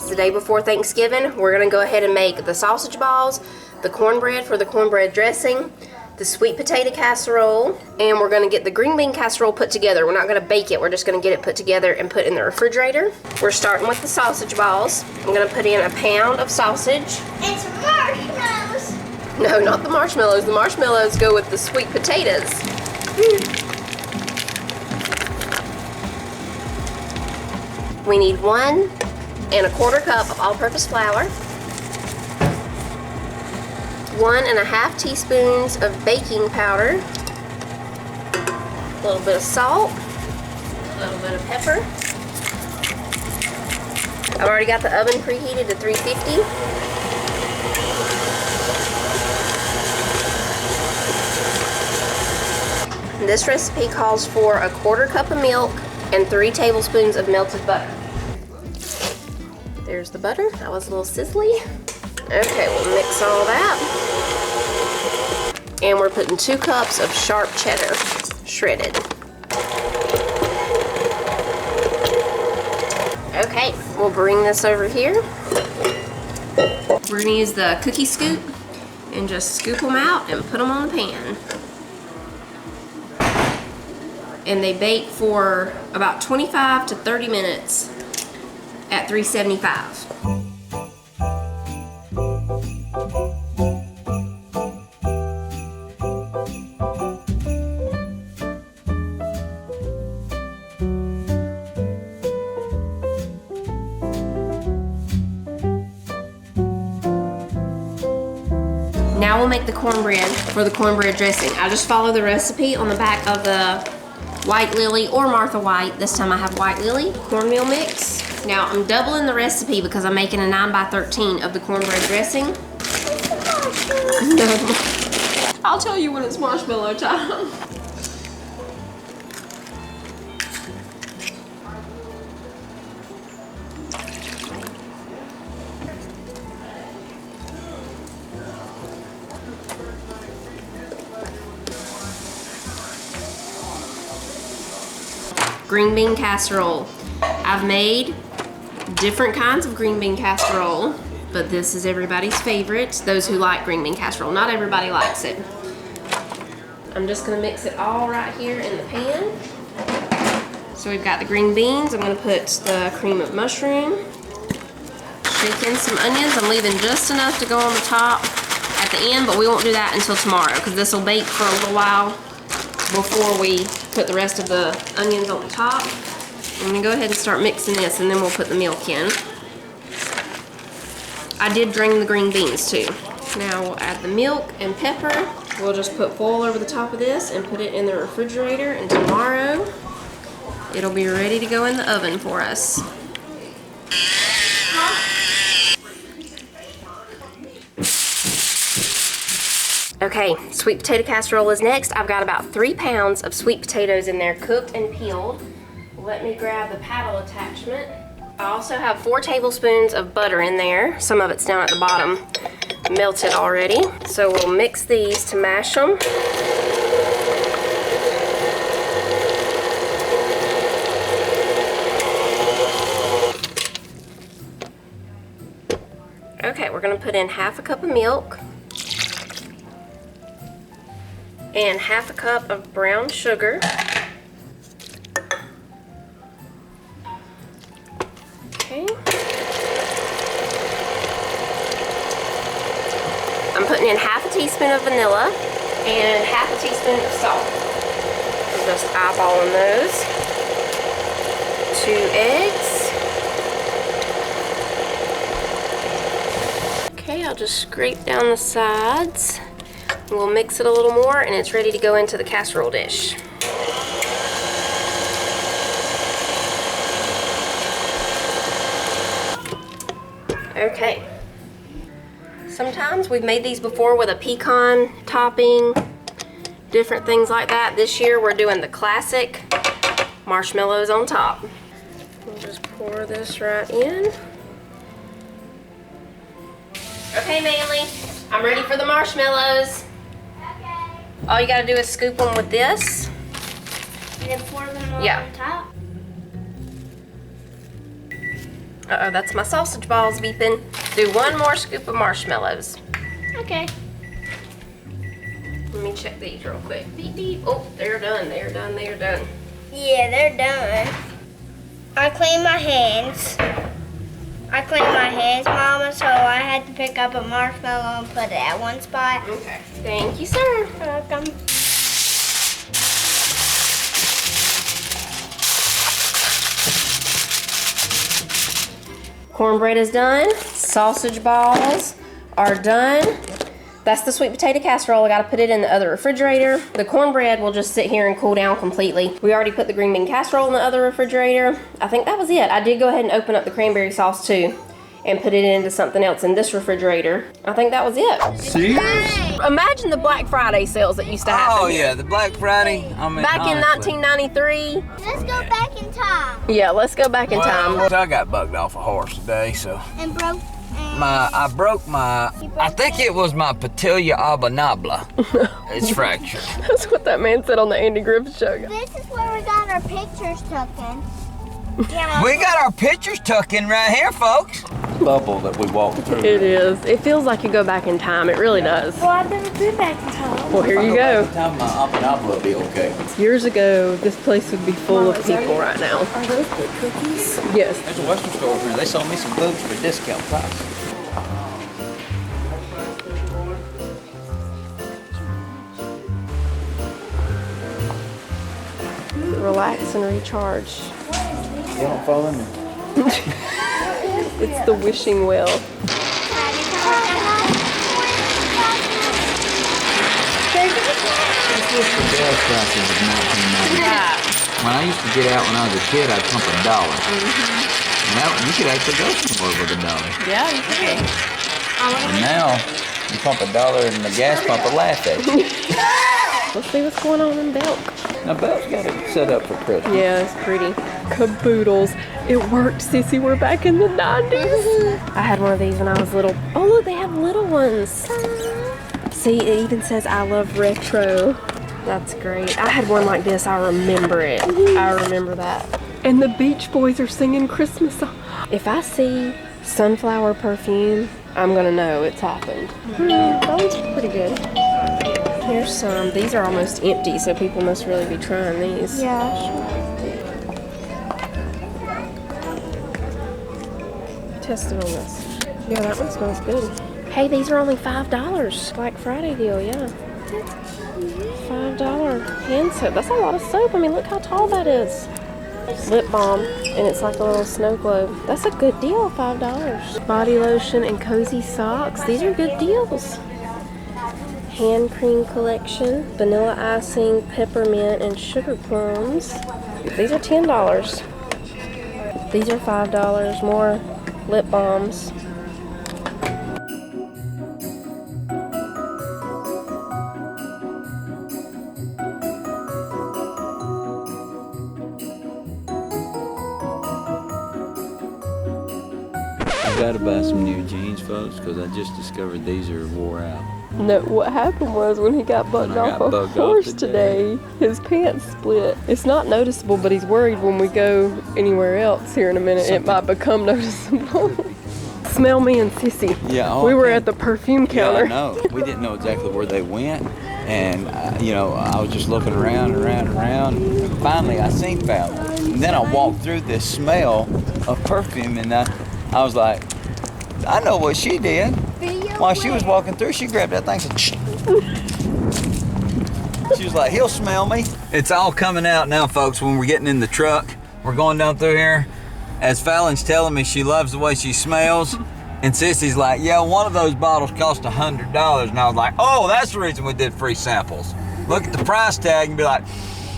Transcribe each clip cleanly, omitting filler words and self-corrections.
the day before Thanksgiving. We're gonna go ahead and make the sausage balls, the cornbread for the cornbread dressing, the sweet potato casserole, and we're gonna get the green bean casserole put together. We're not gonna bake it, we're just gonna get it put together and put in the refrigerator. We're starting with the sausage balls. I'm gonna put in a pound of sausage. And some marshmallows. No, not the marshmallows. The marshmallows go with the sweet potatoes. We need 1 1/4 cup of all-purpose flour, 1 1/2 teaspoons of baking powder, a little bit of salt, a little bit of pepper. I've already got the oven preheated to 350. This recipe calls for a 1/4 cup of milk and 3 tablespoons of melted butter. There's the butter. That was a little sizzly. Okay, we'll mix all that. And we're putting 2 cups of sharp cheddar, shredded. Okay, we'll bring this over here. We're gonna use the cookie scoop and just scoop them out and put them on the pan. And they bake for about 25 to 30 minutes at 375. Now we'll make the cornbread for the cornbread dressing. I just follow the recipe on the back of the White Lily or Martha White. This time I have White Lily cornmeal mix. Now I'm doubling the recipe because I'm making a 9 by 13 of the cornbread dressing. No. I'll tell you when it's marshmallow time. Green bean casserole. I've made different kinds of green bean casserole, but this is everybody's favorite, those who like green bean casserole. Not everybody likes it. I'm just gonna mix it all right here in the pan. So we've got the green beans. I'm gonna put the cream of mushroom, shake in some onions. I'm leaving just enough to go on the top at the end, but we won't do that until tomorrow because this will bake for a little while before we put the rest of the onions on the top. I'm gonna go ahead and start mixing this and then we'll put the milk in. I did drain the green beans too. Now we'll add the milk and pepper. We'll just put foil over the top of this and put it in the refrigerator, and tomorrow it'll be ready to go in the oven for us. Okay, sweet potato casserole is next. I've got about 3 pounds of sweet potatoes in there, cooked and peeled. Let me grab the paddle attachment. I also have 4 tablespoons of butter in there. Some of it's down at the bottom, melted already. So we'll mix these to mash them. Okay, we're gonna put in 1/2 cup of milk and 1/2 cup of brown sugar. Okay. I'm putting in 1/2 teaspoon of vanilla and 1/2 teaspoon of salt. I'm just eyeballing those. 2 eggs. Okay, I'll just scrape down the sides. We'll mix it a little more and it's ready to go into the casserole dish. Okay. Sometimes we've made these before with a pecan topping, different things like that. This year we're doing the classic marshmallows on top. We'll just pour this right in. Okay, Manly, I'm ready for the marshmallows. Okay. All you gotta do is scoop them with this. And then pour them all Yeah. on top. Uh-oh, that's my sausage balls beeping. Do one more scoop of marshmallows. Okay. Let me check these real quick. Beep, beep. Oh, they're done, they're done, they're done. Yeah, they're done. I cleaned my hands. Mama, so I had to pick up a marshmallow and put it at one spot. Okay. Thank you, sir. Welcome. Cornbread is done. Sausage balls are done. That's the sweet potato casserole. I gotta put it in the other refrigerator. The cornbread will just sit here and cool down completely. We already put the green bean casserole in the other refrigerator. I think that was it. I did go ahead and open up the cranberry sauce too and put it into something else in this refrigerator. I think that was it. See? Imagine the Black Friday sales that used to happen. Oh yeah, the Black Friday. I mean, Back in honestly. 1993. Let's go back in time. Yeah, let's go back in time. Well, I got bugged off a horse today, so And broke. I broke my. I think it was my patella oblongata. It's fractured. That's what that man said on the Andy Griffith show. This is where we got our pictures taken. Yeah. We got our pictures tucked in right here, folks. Bubble that we walked through. It is. It feels like you go back in time. It really does. Well, I've never been back in time. Well, here you go. Time my oblongata will be okay. Years ago, this place would be full of people right now. Are those good cookies? Yes. There's a Western store over here. They sold me some books for a discount price. Relax and recharge. You don't follow me. It's the wishing well. Gas prices of 1990. When I used to get out when I was a kid, I'd pump $1. Now you could actually go somewhere with $1. Yeah, you can. And now you pump $1 and the gas pump will laugh at you. Let's see what's going on in Belk. Now Belle's got it set up for Christmas. Yeah, it's pretty. Caboodles. It worked, Sissy. We're back in the 90s. I had one of these when I was little. Oh, look, they have little ones. See, it even says I love retro. That's great. I had one like this. I remember it. I remember that. And the Beach Boys are singing Christmas songs. If I see sunflower perfume, I'm gonna know it's happened. Those are pretty good. Here's some. These are almost empty, so people must really be trying these. Yeah, Test it on this. Yeah, that one smells good. Hey, these are only $5. Black Friday deal, yeah. $5 hand soap. That's a lot of soap. I mean, look how tall that is. Lip balm, and it's like a little snow globe. That's a good deal, $5. Body lotion and cozy socks. These are good deals. Hand cream collection, vanilla icing, peppermint, and sugar plums. These are $10. These are $5. More lip balms. I gotta buy some new jeans, folks, because I just discovered these are wore out. No, what happened was when he got bugged When I off got a bugged off horse today, his pants split. It's not noticeable, but he's worried when we go anywhere else here in a minute, it might become noticeable. Smell me and Sissy. Yeah, We were okay. at the perfume counter. Yeah, I know. We didn't know exactly where they went, and I was just looking around. Finally, I seen Fallon, and then I walked through this smell of perfume, and I was like, I know what she did. While she was walking through, she grabbed that thing and said, she was like, he'll smell me. It's all coming out now, folks, when we're getting in the truck. We're going down through here. As Fallon's telling me she loves the way she smells, and Sissy's like, yeah, one of those bottles cost $100. And I was like, oh, that's the reason we did free samples. Look at the price tag and be like,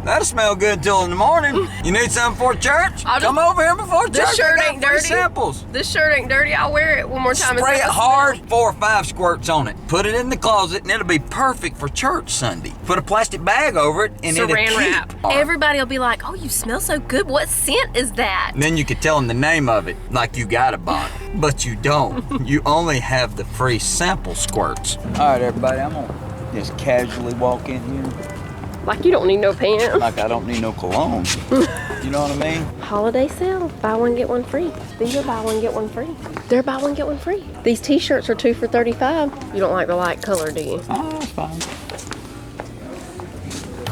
that'll smell good till in the morning. You need something for church? Come over here before church. This shirt I got ain't free dirty. samples. This shirt ain't dirty. I'll wear it one more time. Spray it hard, 4 or 5 squirts on it. Put it in the closet, and it'll be perfect for church Sunday. Put a plastic bag over it, and it'll Saran keep. wrap. Everybody will be like, oh, you smell so good. What scent is that? And then you could tell them the name of it, like you got a bottle. But you don't. You only have the free sample squirts. All right, everybody, I'm gonna just casually walk in here Like you don't need no pants. like I don't need no cologne. You know what I mean? Holiday sale. Buy one, get one free. These are buy one, get one free. They're buy one, get one free. These t-shirts are 2 for $35. You don't like the light color, do you? Oh, that's fine.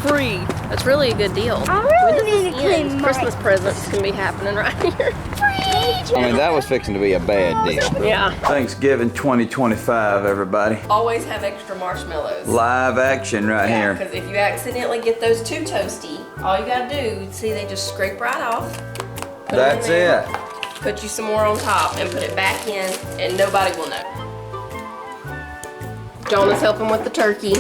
Free. That's really a good deal. I really When does need this to end? clean my- Christmas presents can be happening right here. I mean, that was fixing to be a bad deal. Yeah. Thanksgiving 2025, everybody. Always have extra marshmallows. Live action right here. Because if you accidentally get those too toasty, all you gotta do, see, they just scrape right off. Put 'em in That's there, it. Put you some more on top and put it back in, and nobody will know. Jonah's helping with the turkey.